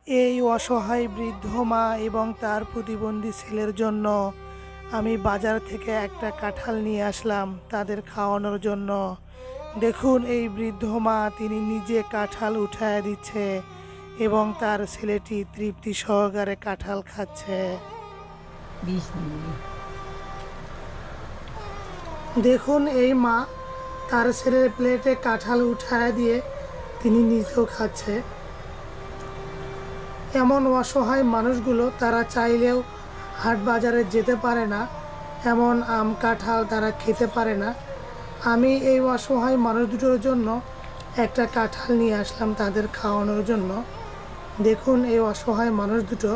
এই অসহায় বৃদ্ধ মা এবং তার প্রতিবন্ধী ছেলের জন্য আমি বাজার থেকে একটা কাঁঠাল নিয়ে আসলাম তাদের খাওয়ানোর জন্য। দেখুন এই বৃদ্ধ মা তিনি নিজে কাঁঠাল উঠায় দিচ্ছে এবং তার ছেলেটি তৃপ্তি সহকারে কাঁঠাল খাচ্ছে। 20 মিলি। দেখুন এই মা তার ছেলের প্লেটে কাঁঠাল উঠায় দিয়ে তিনি নিজেও খাচ্ছে। এমন অসহায় মানুষগুলো তারা চাইলেও হাট বাজারে যেতে পারে না, এমন আম কাঁঠাল তারা খেতে পারে না। আমি এই অসহায় মানুষ দুটোর জন্য একটা কাঁঠাল নিয়ে আসলাম তাদের খাওয়ানোর জন্য। দেখুন এই অসহায় মানুষ দুটো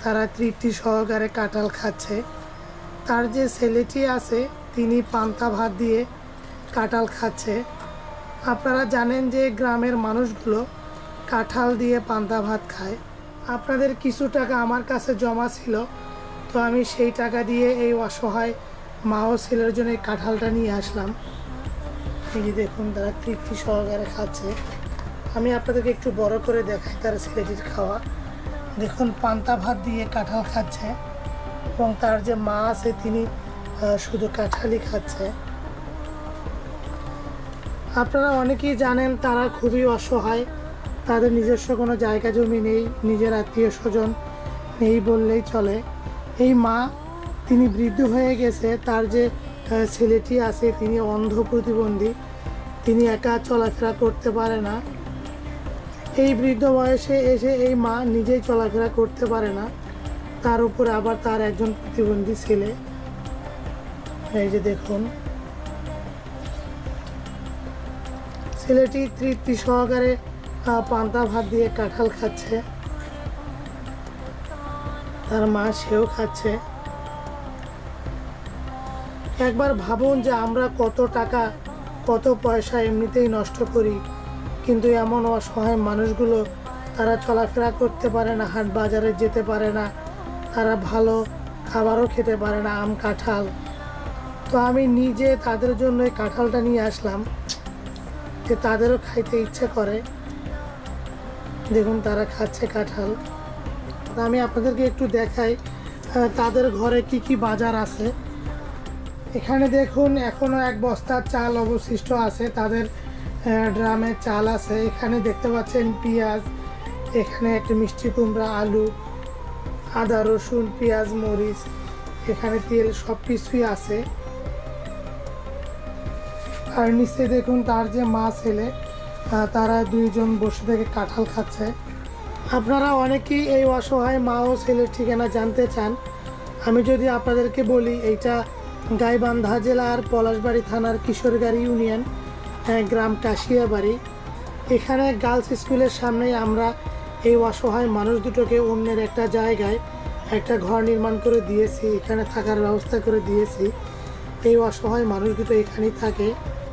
তারা তৃপ্তি সহকারে কাঁঠাল খাচ্ছে। তার যে ছেলেটি আছে তিনি পান্তা ভাত দিয়ে কাঁঠাল খাচ্ছে। আপনারা জানেন যে গ্রামের মানুষগুলো কাঁঠাল দিয়ে পান্তা ভাত খায়। আপনাদের কিছু টাকা আমার কাছে জমা ছিল, তো আমি সেই টাকা দিয়ে এই অসহায় মা ও ছেলের জন্য এই কাঁঠালটা নিয়ে আসলাম। এই যে দেখুন তারা তৃপ্তি সহকারে খাচ্ছে। আমি আপনাদেরকে একটু বড় করে দেখাই তার ছেলেটির খাওয়া। দেখুন পান্তা ভাত দিয়ে কাঁঠাল খাচ্ছে এবং তার যে মা আছে তিনি শুধু কাঁঠালই খাচ্ছে। আপনারা অনেকেই জানেন তারা খুবই অসহায়, তাদের নিজস্ব কোনো জায়গা জমি নেই, নিজের আত্মীয় স্বজন নেই বললেই চলে। এই মা তিনি বৃদ্ধ হয়ে গেছে, তার যে ছেলেটি আছে তিনি অন্ধ প্রতিবন্ধী, তিনি একা চলাফেরা করতে পারে না। এই বৃদ্ধ বয়সে এসে এই মা নিজেই চলাফেরা করতে পারে না, তার উপর আবার তার একজন প্রতিবন্ধী ছেলে। এই যে দেখুন ছেলেটি তৃপ্তি সহকারে পান্তা ভাত দিয়ে কাঁঠাল খাচ্ছে, তার মা সেও খাচ্ছে। একবার ভাবুন যে আমরা কত টাকা কত পয়সা এমনিতেই নষ্ট করি, কিন্তু এমন অসহায় মানুষগুলো তারা চলাফেরা করতে পারে না, হাট বাজারে যেতে পারে না, তারা ভালো খাবারও খেতে পারে না, আম কাঁঠাল। তো আমি নিজে তাদের জন্য এই কাঁঠালটা নিয়ে আসলাম যে তাদেরও খাইতে ইচ্ছে করে। দেখুন তারা খাচ্ছে কাঁঠাল। আমি আপনাদেরকে একটু দেখাই তাদের ঘরে কি কি বাজার আছে। এখানে দেখুন এখনো এক বস্তা চাল অবশিষ্ট আছে, তাদের ড্রামে চাল আছে। এখানে দেখতে পাচ্ছেন পেঁয়াজ, এখানে একটা মিষ্টি কুমড়া, আলু, আদা, রসুন, পেঁয়াজ, মরিচ, এখানে তেল, সব কিছুই আছে। আর নিচে দেখুন তার যে মা ছেলে তারা দুইজন বসে থেকে কাঁঠাল খাচ্ছে। আপনারা অনেকেই এই অসহায় মা ও ছেলের ঠিকানা জানতে চান। আমি যদি আপনাদেরকে বলি, এইটা গাইবান্ধা জেলার পলাশবাড়ি থানার কিশোরগাড়ি ইউনিয়ন, গ্রাম কাশিয়াবাড়ি। এখানে গার্লস স্কুলের সামনেই আমরা এই অসহায় মানুষ দুটোকে অন্যের একটা জায়গায় একটা ঘর নির্মাণ করে দিয়েছি, এখানে থাকার ব্যবস্থা করে দিয়েছি। এই অসহায় মানুষ দুটো এখানেই থাকে।